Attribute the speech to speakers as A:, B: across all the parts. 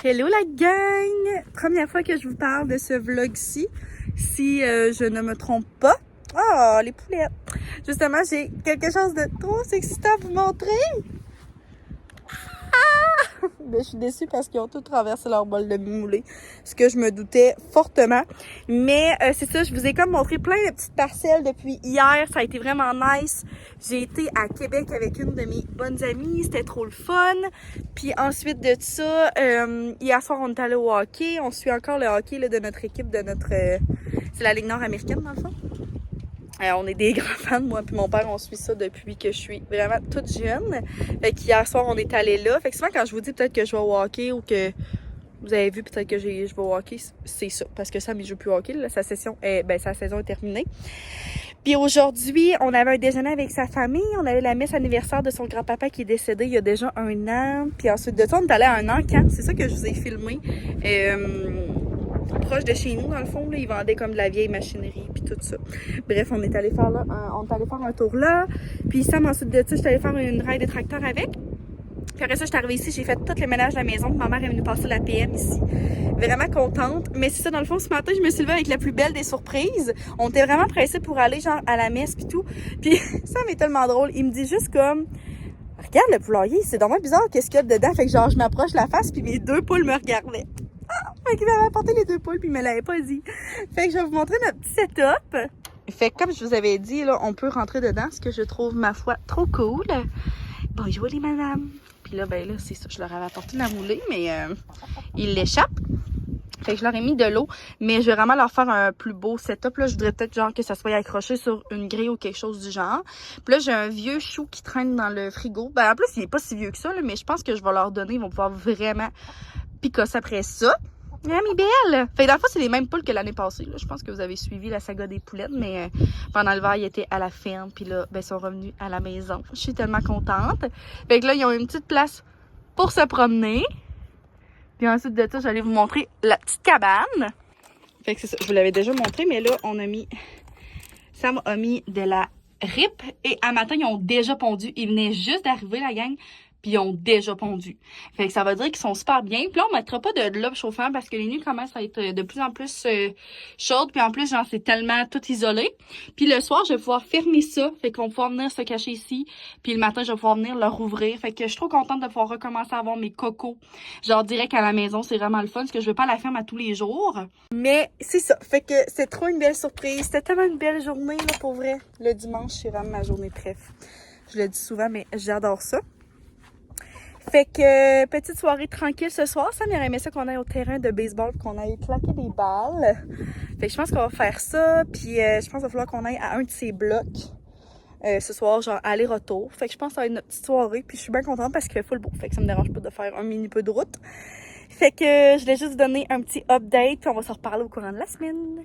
A: Hello la gang! Première fois que je vous parle de ce vlog-ci, si je ne me trompe pas. Oh, les poulettes! Justement, j'ai quelque chose de trop excitant à vous montrer. Ben, je suis déçue parce qu'ils ont tous traversé leur bol de moulé, ce que je me doutais fortement. Mais c'est ça, je vous ai comme montré plein de petites parcelles depuis hier. Ça a été vraiment nice. J'ai été à Québec avec une de mes bonnes amies. C'était trop le fun. Puis ensuite de ça, hier soir, on est allé au hockey. On suit encore le hockey là, de notre équipe, de notre... c'est la Ligue nord-américaine, dans le fond. On est des grands fans, moi puis mon père, on suit ça depuis que je suis vraiment toute jeune. Fait qu'hier soir, on est allé là. Fait que souvent, quand je vous dis peut-être que je vais au hockey ou que vous avez vu peut-être que je vais au hockey, c'est ça. Parce que Sam, il joue plus au hockey, là. Sa saison est terminée. Puis aujourd'hui, on avait un déjeuner avec sa famille. On avait la messe anniversaire de son grand-papa qui est décédé il y a déjà 1 an. Puis ensuite de ça, on est allé à un encamp. C'est ça que je vous ai filmé. Proche de chez nous, dans le fond, là, ils vendaient comme de la vieille machinerie puis tout ça. Bref, on est allé faire là, on est allé faire un tour là. Puis Sam, ensuite de ça, j'étais allée faire une ride de tracteur avec. Puis après ça, j'étais arrivée ici, j'ai fait tout le ménage de la maison. Ma mère est venue passer la PM ici. Vraiment contente. Mais c'est ça, dans le fond, ce matin, je me suis levée avec la plus belle des surprises. On était vraiment pressés pour aller genre à la messe puis tout. Puis ça m'est tellement drôle. Il me dit juste comme... Regarde le poulailler, c'est vraiment bizarre qu'est-ce qu'il y a dedans. Fait que genre, je m'approche la face puis mes 2 poules me regardaient. Fait qu'il m'avait apporté les 2 poules puis il me l'avait pas dit. Fait que je vais vous montrer notre petit setup. Fait que comme je vous avais dit, là, on peut rentrer dedans, ce que je trouve, ma foi, trop cool. Bonjour les madames. Puis là, ben là, c'est ça, je leur avais apporté la moulée, mais ils l'échappent. Fait que je leur ai mis de l'eau, mais je vais vraiment leur faire un plus beau setup. Là, je voudrais peut-être genre que ça soit accroché sur une grille ou quelque chose du genre. Puis là, j'ai un vieux chou qui traîne dans le frigo. Ben en plus, il est pas si vieux que ça, là, mais je pense que je vais leur donner. Ils vont pouvoir vraiment picosser après ça. Mes belles! Fait que dans le fond, c'est les mêmes poules que l'année passée. Là. Je pense que vous avez suivi la saga des poulettes, mais pendant l'hiver, ils étaient à la ferme. Puis là, ben, ils sont revenus à la maison. Je suis tellement contente. Fait que là, ils ont une petite place pour se promener. Puis ensuite de ça, j'allais vous montrer la petite cabane. Fait que c'est ça, je vous l'avais déjà montré, mais là, Sam a mis de la rip. Et à matin, ils ont déjà pondu. Ils venaient juste d'arriver, la gang. Puis ils ont déjà pondu. Fait que ça veut dire qu'ils sont super bien. Puis là, on mettra pas de l'eau chauffant parce que les nuits commencent à être de plus en plus chaudes. Puis en plus, genre, c'est tellement tout isolé. Puis le soir, je vais pouvoir fermer ça. Fait qu'on va pouvoir venir se cacher ici. Puis le matin, je vais pouvoir venir le rouvrir. Fait que je suis trop contente de pouvoir recommencer à avoir mes cocos. Genre direct à la maison. C'est vraiment le fun parce que je vais pas à la ferme à tous les jours. Mais c'est ça. Fait que c'est trop une belle surprise. C'était tellement une belle journée, là, pour vrai. Le dimanche, c'est vraiment ma journée préf. Je le dis souvent, mais j'adore ça. Fait que, petite soirée tranquille ce soir. Sam, il aurait aimé ça qu'on aille au terrain de baseball et qu'on aille claquer des balles. Fait que je pense qu'on va faire ça. Puis je pense qu'il va falloir qu'on aille à un de ces blocs ce soir, genre aller-retour. Fait que je pense que ça va être notre petite soirée. Puis je suis bien contente parce qu'il fait full beau. Fait que ça me dérange pas de faire un mini peu de route. Fait que je voulais juste vous donner un petit update. Puis on va se reparler au courant de la semaine.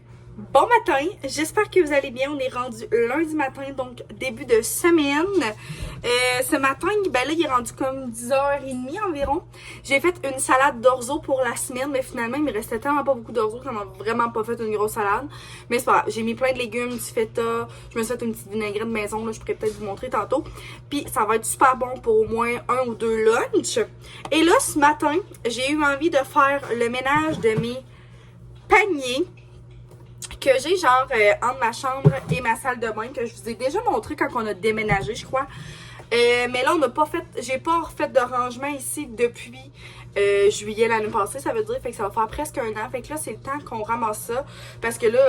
A: Bon matin, j'espère que vous allez bien. On est rendu lundi matin, donc début de semaine. Ce matin, ben là, il est rendu comme 10h30 environ. J'ai fait une salade d'orzo pour la semaine, mais finalement, il me restait tellement pas beaucoup d'orzo qu'on m'a vraiment pas fait une grosse salade. Mais c'est pas grave, j'ai mis plein de légumes, du feta, je me suis fait une petite vinaigrette de maison, là, je pourrais peut-être vous montrer tantôt. Puis ça va être super bon pour au moins 1 ou 2 lunchs. Et là, ce matin, j'ai eu envie de faire le ménage de mes paniers que j'ai genre entre ma chambre et ma salle de bain, que je vous ai déjà montré quand on a déménagé, je crois. Mais là, on n'a pas fait, j'ai pas refait de rangement ici depuis juillet l'année passée, ça veut dire, fait que ça va faire presque 1 an. Fait que là, c'est le temps qu'on ramasse ça, parce que là,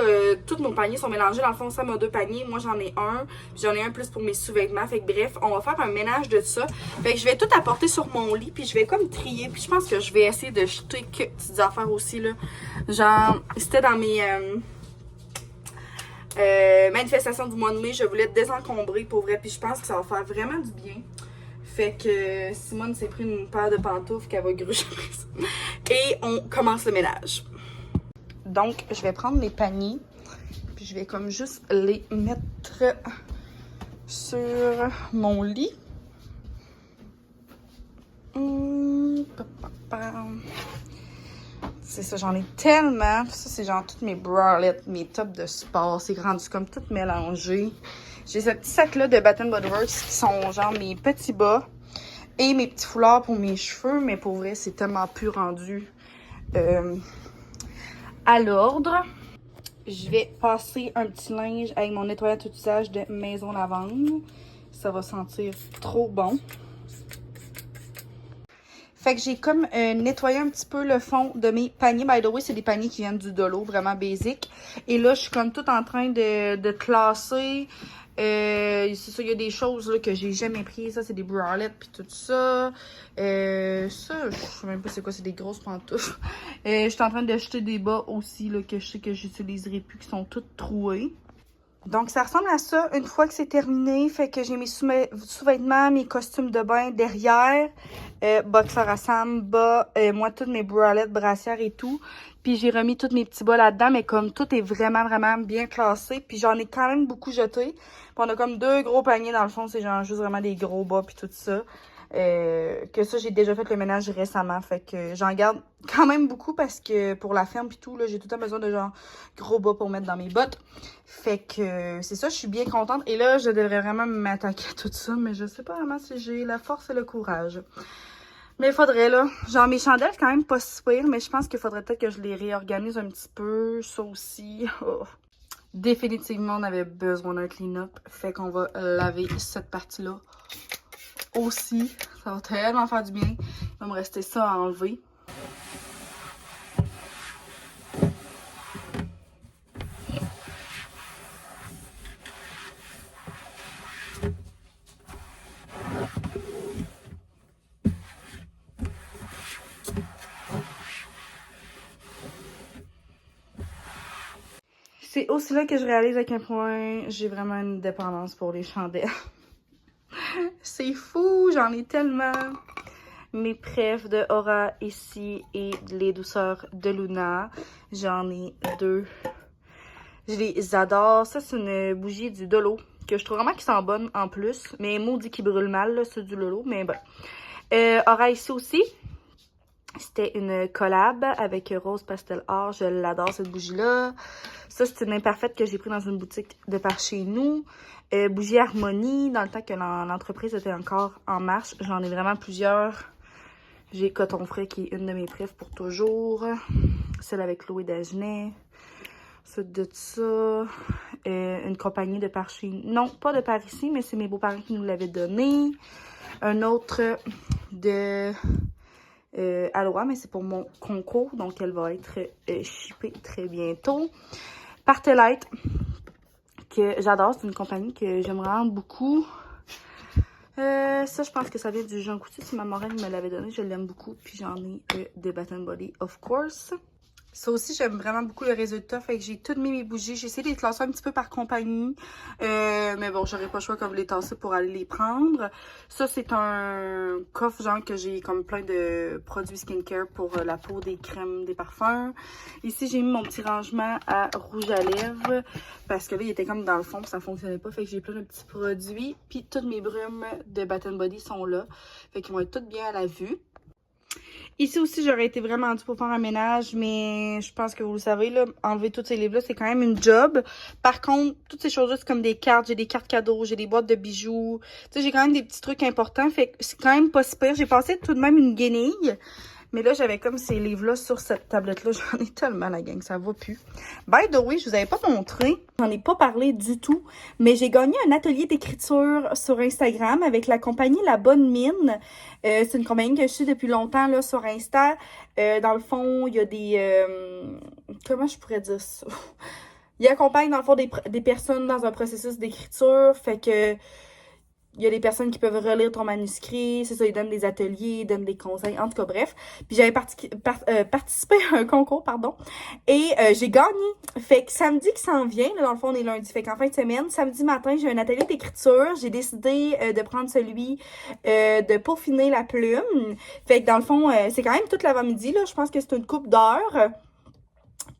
A: tous nos paniers sont mélangés. Dans le fond, Sam a 2 paniers, moi j'en ai un, puis j'en ai un plus pour mes sous-vêtements. Fait que bref, on va faire un ménage de ça. Fait que je vais tout apporter sur mon lit, puis je vais comme trier, puis je pense que je vais essayer de jeter quelques petites affaires aussi, là. Genre, c'était dans mes... manifestation du mois de mai, je voulais désencombrer pour vrai, puis je pense que ça va faire vraiment du bien. Fait que Simone s'est pris une paire de pantoufles qu'elle va gruger après ça. Et on commence le ménage. Donc, je vais prendre les paniers, puis je vais comme juste les mettre sur mon lit. c'est ça, j'en ai tellement. Puis ça, c'est genre toutes mes bralettes, mes tops de sport. C'est rendu comme tout mélangé. J'ai ce petit sac-là de Bath Body Works qui sont genre mes petits bas et mes petits foulards pour mes cheveux. Mais pour vrai, c'est tellement plus rendu à l'ordre. Je vais passer un petit linge avec mon nettoyant tout usage de Maison Lavande. Ça va sentir trop bon. Fait que j'ai comme nettoyé un petit peu le fond de mes paniers. By the way, c'est des paniers qui viennent du Dolo, vraiment basic. Et là, je suis comme tout en train de classer. C'est ça, il y a des choses là, que j'ai jamais prises. Ça, c'est des bralettes puis tout ça. Ça, je sais même pas c'est quoi, c'est des grosses pantoufles. Je suis en train d'acheter des bas aussi là, que je sais que j'utiliserai plus, qui sont toutes trouées. Donc, ça ressemble à ça une fois que c'est terminé. Fait que j'ai mes sous-vêtements, mes costumes de bain derrière, boxer à Sam, bas, moi, toutes mes bralettes, brassières et tout. Puis j'ai remis tous mes petits bas là-dedans, mais comme tout est vraiment, vraiment bien classé. Puis j'en ai quand même beaucoup jeté. Puis on a comme 2 gros paniers dans le fond, c'est genre juste vraiment des gros bas puis tout ça. Que ça, j'ai déjà fait le ménage récemment. Fait que j'en garde quand même beaucoup parce que pour la ferme pis tout, là, j'ai tout le temps besoin de genre gros bas pour mettre dans mes bottes. Fait que c'est ça, je suis bien contente. Et là, je devrais vraiment m'attaquer à tout ça, mais je sais pas vraiment si j'ai la force et le courage. Mais il faudrait, là. Genre, mes chandelles, c'est quand même pas si pire, mais je pense qu'il faudrait peut-être que je les réorganise un petit peu. Ça aussi. Oh. Définitivement, on avait besoin d'un clean-up. Fait qu'on va laver cette partie-là aussi. Ça va tellement faire du bien. Il va me rester ça à enlever. C'est aussi là que je réalise à quel point j'ai vraiment une dépendance pour les chandelles. C'est fou, j'en ai tellement. Mes prefs de Aura ici et les douceurs de Luna. J'en ai 2. Je les adore. Ça, c'est une bougie du Dolo que je trouve vraiment qui sent bonne en plus. Mais maudit qui brûle mal, là, c'est du Lolo. Mais bon. Aura ici aussi. C'était une collab avec Rose Pastel Or. Je l'adore, cette bougie-là. Ça, c'est une imparfaite que j'ai pris dans une boutique de par chez nous. Bougie Harmonie, dans le temps que l'entreprise était encore en marche. J'en ai vraiment plusieurs. J'ai Coton Frais, qui est une de mes préfs pour toujours. Celle avec Chloé Dagenet. Celle de ça. Une compagnie de par chez... Non, pas de par ici, mais c'est mes beaux-parents qui nous l'avaient donné. Un autre de... Aloha, mais c'est pour mon concours, donc elle va être shippée très bientôt. Partelite, que j'adore, c'est une compagnie que j'aime vraiment beaucoup. Ça, je pense que ça vient du Jean Coutu, si ma marraine me l'avait donné, je l'aime beaucoup. Puis j'en ai de Bath Body, of course. Ça aussi, j'aime vraiment beaucoup le résultat. Fait que j'ai toutes mis mes bougies. J'ai essayé de les classer un petit peu par compagnie. Mais bon, j'aurais pas le choix comme les tasser pour aller les prendre. Ça, c'est un coffre genre que j'ai comme plein de produits skincare pour la peau, des crèmes, des parfums. Ici, j'ai mis mon petit rangement à rouge à lèvres. Parce que là, il était comme dans le fond, ça fonctionnait pas. Fait que j'ai plein de petits produits. Puis toutes mes brumes de Bath Body sont là. Fait qu'ils vont être toutes bien à la vue. Ici aussi, j'aurais été vraiment due pour faire un ménage, mais je pense que vous le savez, là, enlever tous ces livres-là, c'est quand même une job. Par contre, toutes ces choses-là, c'est comme des cartes, j'ai des cartes cadeaux, j'ai des boîtes de bijoux. Tu sais, j'ai quand même des petits trucs importants, fait que c'est quand même pas si pire. J'ai passé tout de même une guenille. Mais là, j'avais comme ces livres-là sur cette tablette-là. J'en ai tellement, la gang, ça va plus. By the way, je vous avais pas montré. J'en ai pas parlé du tout. Mais j'ai gagné un atelier d'écriture sur Instagram avec la compagnie La Bonne Mine. C'est une compagnie que je suis depuis longtemps là sur Insta. Dans le fond, il y a des... comment je pourrais dire ça? Il accompagne, dans le fond, des personnes dans un processus d'écriture. Fait que... Il y a des personnes qui peuvent relire ton manuscrit, c'est ça, ils donnent des ateliers, ils donnent des conseils, en tout cas, bref. Puis j'avais participé à un concours, pardon, et j'ai gagné. Fait que samedi qui s'en vient, là, dans le fond, on est lundi, fait qu'en fin de semaine, samedi matin, j'ai un atelier d'écriture. J'ai décidé de prendre celui de peaufiner la plume. Fait que dans le fond, c'est quand même toute l'avant-midi, là, je pense que c'est une couple d'heures.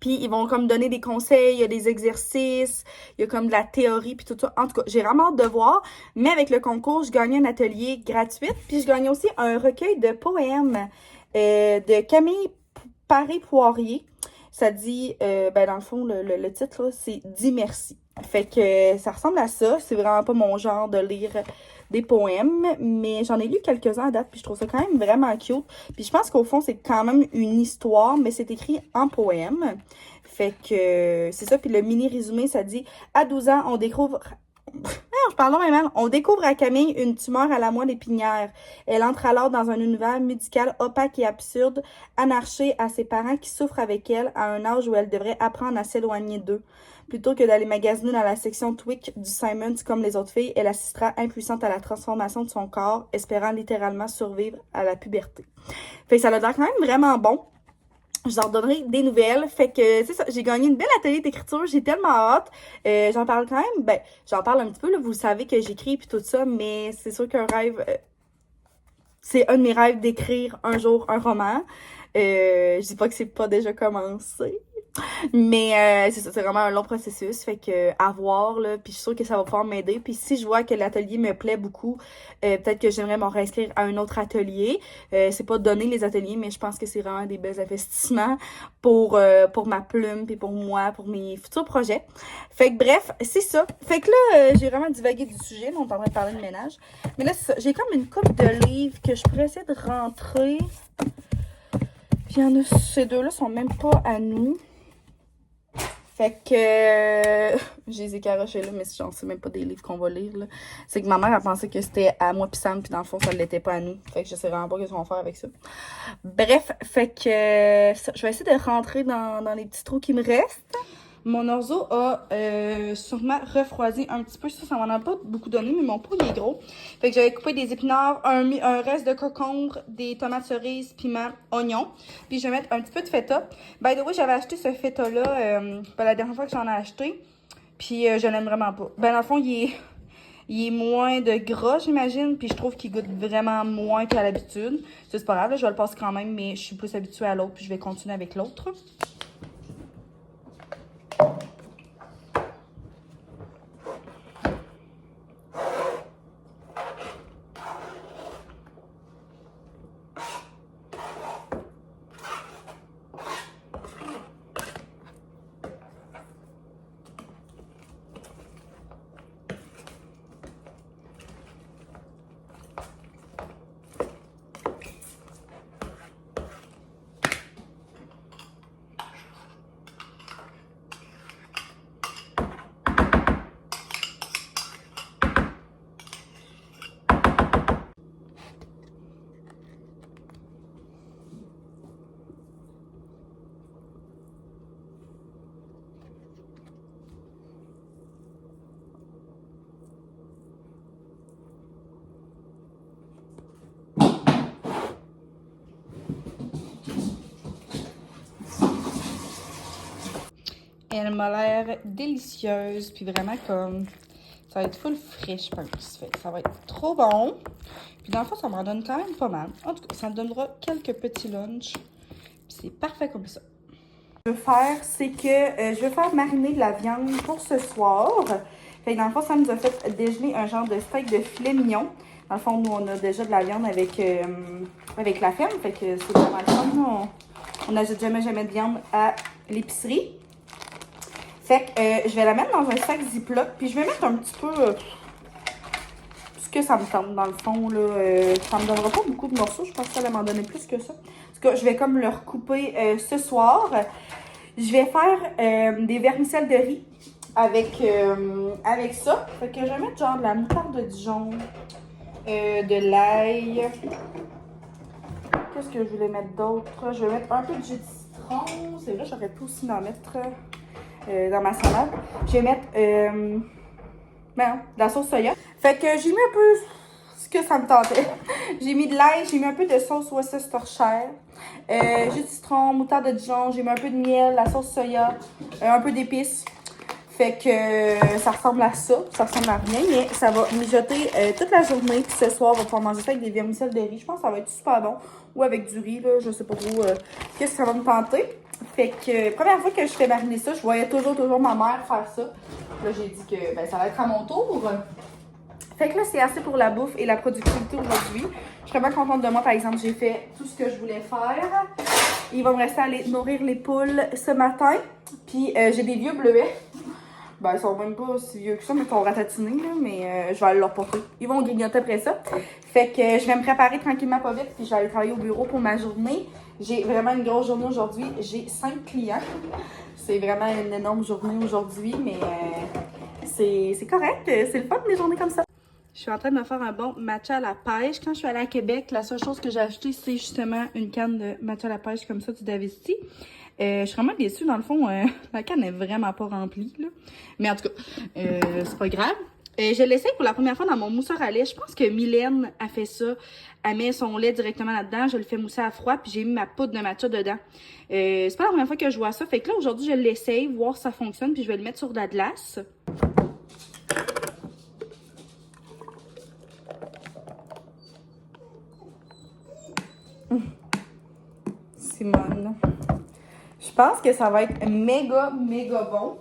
A: Puis ils vont comme donner des conseils, il y a des exercices, il y a comme de la théorie puis tout ça. En tout cas, j'ai vraiment hâte de voir. Mais avec le concours, je gagnais un atelier gratuit. Puis je gagnais aussi un recueil de poèmes de Camille Paris Poirier. Ça dit, ben dans le fond, le titre, là, c'est « Dis merci ». Fait que ça ressemble à ça. C'est vraiment pas mon genre de lire des poèmes, mais j'en ai lu quelques-uns à date, puis je trouve ça quand même vraiment cute. Puis je pense qu'au fond, c'est quand même une histoire, mais c'est écrit en poème. Fait que c'est ça. Puis le mini-résumé, ça dit « À 12 ans, on découvre... » Je parle même. On découvre à Camille une tumeur à la moelle épinière. Elle entre alors dans un univers médical opaque et absurde, anarchée à ses parents qui souffrent avec elle à un âge où elle devrait apprendre à s'éloigner d'eux. Plutôt que d'aller magasiner dans la section Twig du Simons comme les autres filles, elle assistera impuissante à la transformation de son corps, espérant littéralement survivre à la puberté. Fait que ça a l'air quand même vraiment bon. Je leur donnerai des nouvelles. Fait que, c'est ça, j'ai gagné une belle atelier d'écriture. J'ai tellement hâte. J'en parle quand même. Ben, j'en parle un petit peu, là. Vous savez que j'écris puis tout ça, mais c'est sûr qu'un rêve... c'est un de mes rêves d'écrire un jour un roman. Je dis pas que c'est pas déjà commencé. Mais c'est ça, c'est vraiment un long processus, fait que à voir, là, puis je suis sûre que ça va pouvoir m'aider. Puis si je vois que l'atelier me plaît beaucoup, peut-être que j'aimerais m'en réinscrire à un autre atelier. C'est pas donné les ateliers, mais je pense que c'est vraiment des bels investissements pour ma plume, puis pour moi, pour mes futurs projets. Fait que bref, c'est ça. Fait que là, j'ai vraiment divagué du sujet, là, on est en train de parler de ménage. Mais là, c'est ça, j'ai comme une coupe de livres que je pourrais essayer de rentrer. Puis il y en a, ces deux-là sont même pas à nous. Fait que je les ai garochés là, mais genre, c'est même pas des livres qu'on va lire, là. C'est que ma mère a pensé que c'était à moi pis Sam, puis dans le fond, ça l'était pas à nous. Fait que je sais vraiment pas ce qu'on va faire avec ça. Bref, fait que je vais essayer de rentrer dans les petits trous qui me restent. Mon orzo a sûrement refroidi un petit peu. Ça m'en a pas beaucoup donné, mais mon pot, il est gros. Fait que j'avais coupé des épinards, un reste de concombre, des tomates cerises, piment, oignons. Puis je vais mettre un petit peu de feta. By the way, j'avais acheté ce feta-là la dernière fois que j'en ai acheté. Puis je l'aime vraiment pas. Ben dans le fond, il est moins de gras, j'imagine. Puis je trouve qu'il goûte vraiment moins qu'à l'habitude. C'est pas grave, là, je vais le passer quand même, mais je suis plus habituée à l'autre. Puis je vais continuer avec l'autre. Elle m'a l'air délicieuse, puis vraiment comme... Ça va être full frais, je pense. Fait que ça va être trop bon. Puis dans le fond, ça m'en donne quand même pas mal. En tout cas, ça me donnera quelques petits lunchs. Puis c'est parfait comme ça. Ce que je veux faire, c'est que je vais faire mariner de la viande pour ce soir. Fait que dans le fond, ça nous a fait déjeuner un genre de steak de filet mignon. Dans le fond, nous, on a déjà de la viande avec la ferme. Fait que c'est vraiment le fun. On n'achète jamais de viande à l'épicerie. Fait que je vais la mettre dans un sac Ziploc. Puis je vais mettre un petit peu ce que ça me tente dans le fond. Là, ça me donnera pas beaucoup de morceaux. Je pense que ça va m'en donner plus que ça. En tout cas, je vais comme le recouper ce soir. Je vais faire des vermicelles de riz avec ça. Fait que je vais mettre genre de la moutarde de Dijon, de l'ail. Qu'est-ce que je voulais mettre d'autre? Je vais mettre un peu de jus de citron. C'est vrai, j'aurais pu aussi en mettre... dans ma salade. Je vais mettre de la sauce soya. Fait que j'ai mis un peu ce que ça me tentait. J'ai mis de l'ail, j'ai mis un peu de sauce Worcestershire, jus de citron, moutarde de Dijon, j'ai mis un peu de miel, la sauce soya, un peu d'épices. Fait que ça ressemble à ça. Ça ressemble à rien, mais ça va mijoter toute la journée. Puis ce soir, on va pouvoir manger ça avec des vermicelles de riz. Je pense que ça va être super bon. Ou avec du riz, là. Je sais pas trop qu'est-ce que ça va me tenter. Fait que première fois que je fais mariner ça, je voyais toujours ma mère faire ça. Là, j'ai dit que ça va être à mon tour. Fait que là, c'est assez pour la bouffe et la productivité aujourd'hui. Je suis vraiment contente de moi. Par exemple, j'ai fait tout ce que je voulais faire. Il va me rester à aller nourrir les poules ce matin. Puis j'ai des vieux bleuets. Ben, ils sont même pas si vieux que ça, mais ils sont ratatinés, là, mais je vais aller leur porter. Ils vont grignoter après ça. Fait que je vais me préparer tranquillement pas vite, puis je vais aller travailler au bureau pour ma journée. J'ai vraiment une grosse journée aujourd'hui. J'ai 5 clients. C'est vraiment une énorme journée aujourd'hui, mais c'est correct. C'est le fun des journées comme ça. Je suis en train de me faire un bon matcha à la pêche. Quand je suis allée à Québec, la seule chose que j'ai acheté, c'est justement une canne de matcha à la pêche comme ça du Davesti. Je suis vraiment déçue, dans le fond, la canne est vraiment pas remplie, là. Mais en tout cas, c'est pas grave. Je l'essaye pour la première fois dans mon mousseur à lait. Je pense que Mylène a fait ça. Elle met son lait directement là-dedans. Je le fais mousser à froid, puis j'ai mis ma poudre de matcha dedans. C'est pas la première fois que je vois ça. Fait que là, aujourd'hui, je l'essaye, voir si ça fonctionne, puis je vais le mettre sur de la glace. Simone. Je pense que ça va être méga, méga bon.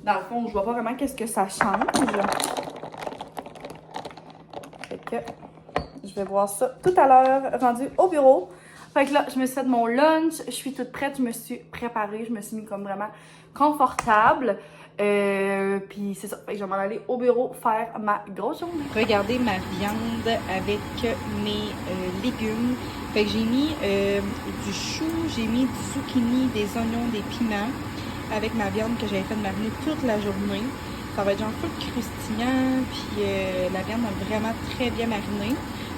A: Dans le fond, je vois pas vraiment qu'est-ce que ça change. Fait que je vais voir ça tout à l'heure, rendu au bureau. Fait que là, je me suis fait mon lunch, je suis toute prête, je me suis préparée, je me suis mis comme vraiment confortable. Puis c'est ça, fait que je vais m'en aller au bureau faire ma grosse journée. Regardez ma viande avec mes légumes. Fait que j'ai mis du chou, j'ai mis du zucchini, des oignons, des piments avec ma viande que j'avais fait mariner toute la journée. Ça va être genre full croustillant, puis la viande a vraiment très bien mariné.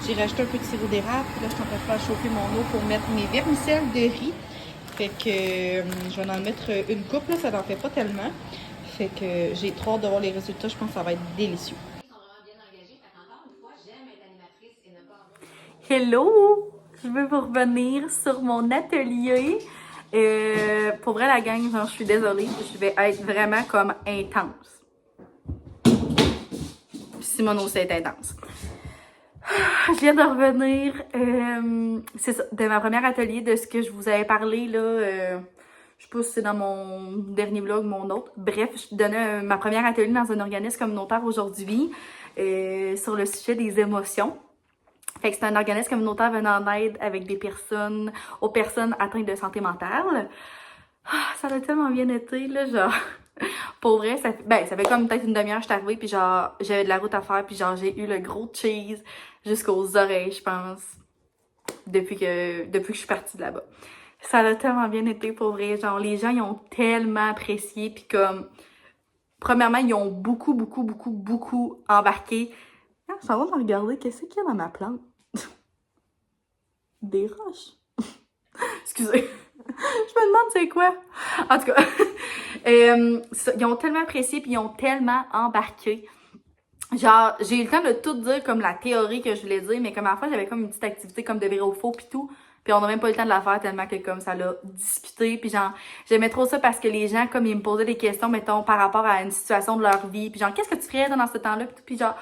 A: J'ai rajouté un peu de sirop d'érable, puis là je suis en train de faire chauffer mon eau pour mettre mes vermicelles de riz. Fait que je vais en mettre une coupe, là, ça n'en fait pas tellement. Fait que j'ai trop hâte de voir les résultats, je pense que ça va être délicieux. Hello! Je veux vous revenir sur mon atelier. Pour vrai, la gang, genre, je suis désolée, je vais être vraiment comme intense. Simone aussi est intense. Je viens de revenir, c'est ça, de ma première atelier, de ce que je vous avais parlé, là, je sais pas si c'est dans mon dernier vlog, mon autre. Bref, je donnais ma première atelier dans un organisme communautaire aujourd'hui, sur le sujet des émotions. Fait que c'est un organisme communautaire venant en aide avec des personnes, aux personnes atteintes de santé mentale. Ça a tellement bien été, là, genre, pour vrai, ça fait comme peut-être une demi-heure que je suis arrivée, puis genre, j'avais de la route à faire, puis genre, j'ai eu le gros cheese jusqu'aux oreilles, je pense, depuis que je suis partie de là-bas. Ça a tellement bien été, pour vrai, genre, les gens, ils ont tellement apprécié, puis comme, premièrement, ils ont beaucoup embarqué. Ah, ça va me regarder, qu'est-ce qu'il y a dans ma plante? Des roches. Excusez. Je me demande c'est quoi. En tout cas, ils ont tellement apprécié puis ils ont tellement embarqué. Genre, j'ai eu le temps de tout dire comme la théorie que je voulais dire, mais comme à la fois, j'avais comme une petite activité comme de vrai ou faux puis tout. Puis on n'a même pas eu le temps de la faire tellement que comme ça l'a discuté. Puis genre, j'aimais trop ça parce que les gens, comme ils me posaient des questions, mettons, par rapport à une situation de leur vie. Puis genre, qu'est-ce que tu ferais dans ce temps-là? Puis genre,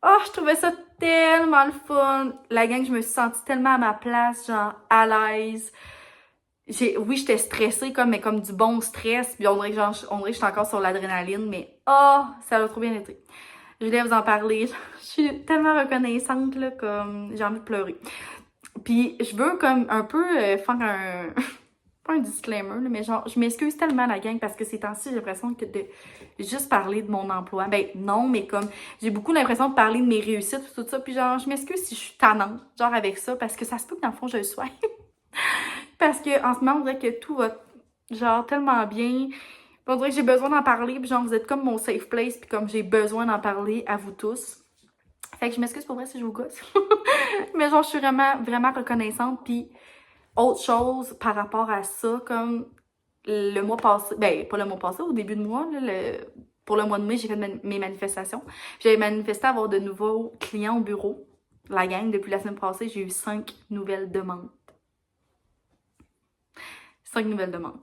A: oh, je trouvais ça tellement le fun. La gang, je me suis sentie tellement à ma place, genre, à l'aise. Oui, j'étais stressée, comme, mais comme du bon stress. Puis on dirait que, genre, je suis encore sur l'adrénaline, mais oh, ça a trop bien été. Je voulais vous en parler. Je suis tellement reconnaissante, là, comme j'ai envie de pleurer. Puis je veux comme un peu faire un... pas un disclaimer, là, mais genre, je m'excuse tellement la gang parce que ces temps-ci, j'ai l'impression que de juste parler de mon emploi. Ben non, mais comme j'ai beaucoup l'impression de parler de mes réussites tout ça. Puis genre, je m'excuse si je suis tannante, genre avec ça, parce que ça se peut que dans le fond, je le sois. Parce que en ce moment, on dirait que tout va genre tellement bien. Puis on dirait que j'ai besoin d'en parler. Puis genre, vous êtes comme mon safe place. Puis comme j'ai besoin d'en parler à vous tous. Fait que je m'excuse pour vrai si je vous gosse. Mais genre, je suis vraiment reconnaissante. Puis autre chose par rapport à ça, comme le mois passé, ben pas le mois passé, au début de mois, là, pour le mois de mai, j'ai fait mes manifestations. J'avais manifesté à avoir de nouveaux clients au bureau. La gang, depuis la semaine passée, j'ai eu 5 nouvelles demandes. 5 nouvelles demandes.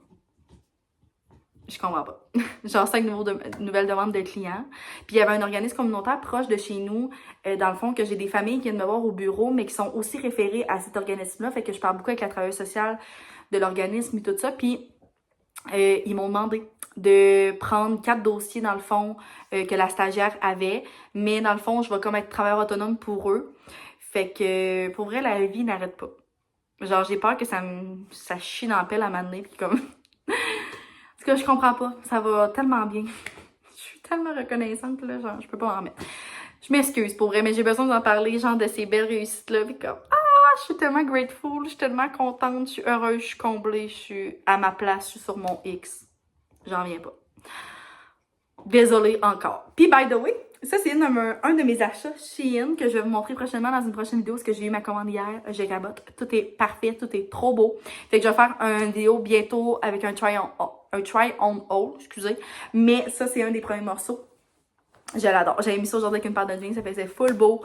A: Je comprends pas. Genre 5 nouvelles demandes de clients. Puis il y avait un organisme communautaire proche de chez nous, dans le fond, que j'ai des familles qui viennent me voir au bureau, mais qui sont aussi référées à cet organisme-là. Fait que je parle beaucoup avec la travailleuse sociale de l'organisme et tout ça. Puis ils m'ont demandé de prendre 4 dossiers, dans le fond, que la stagiaire avait. Mais dans le fond, je vais comme être travailleur autonome pour eux. Fait que pour vrai, la vie n'arrête pas. Genre, j'ai peur que ça chie dans la pelle à m'amener, pis comme... Parce que je comprends pas. Ça va tellement bien. Je suis tellement reconnaissante, là, genre, je peux pas en remettre. Je m'excuse, pour vrai, mais j'ai besoin d'en parler, genre, de ces belles réussites-là, pis comme... je suis tellement grateful, je suis tellement contente, je suis heureuse, je suis comblée, je suis à ma place, je suis sur mon X. J'en viens pas. Désolée encore. Puis, by the way, ça, c'est un de mes achats Shein que je vais vous montrer prochainement dans une prochaine vidéo parce que j'ai eu ma commande hier. Je cabote. Tout est parfait, tout est trop beau. Fait que je vais faire une vidéo bientôt avec un try-on haul, excusez. Mais ça, c'est un des premiers morceaux. Je l'adore. J'avais mis ça aujourd'hui avec une paire de jeans, ça faisait full beau.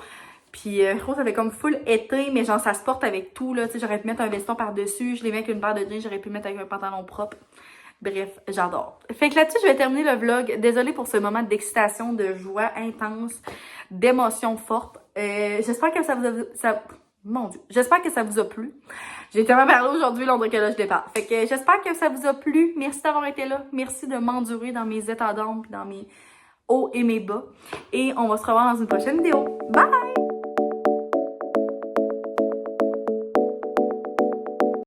A: Puis je trouve que ça fait comme full été, mais genre ça se porte avec tout, là. Tu sais, j'aurais pu mettre un veston par-dessus, je l'ai mis avec une paire de jeans, j'aurais pu le mettre avec un pantalon propre. Bref, j'adore. Fait que là-dessus, je vais terminer le vlog. Désolée pour ce moment d'excitation, de joie intense, d'émotion forte. J'espère que ça vous a... Mon Dieu. J'espère que ça vous a plu. J'ai tellement parlé aujourd'hui, l'endroit que là, je départ. Fait que j'espère que ça vous a plu. Merci d'avoir été là. Merci de m'endurer dans mes états d'âme, dans mes hauts et mes bas. Et on va se revoir dans une prochaine vidéo. Bye!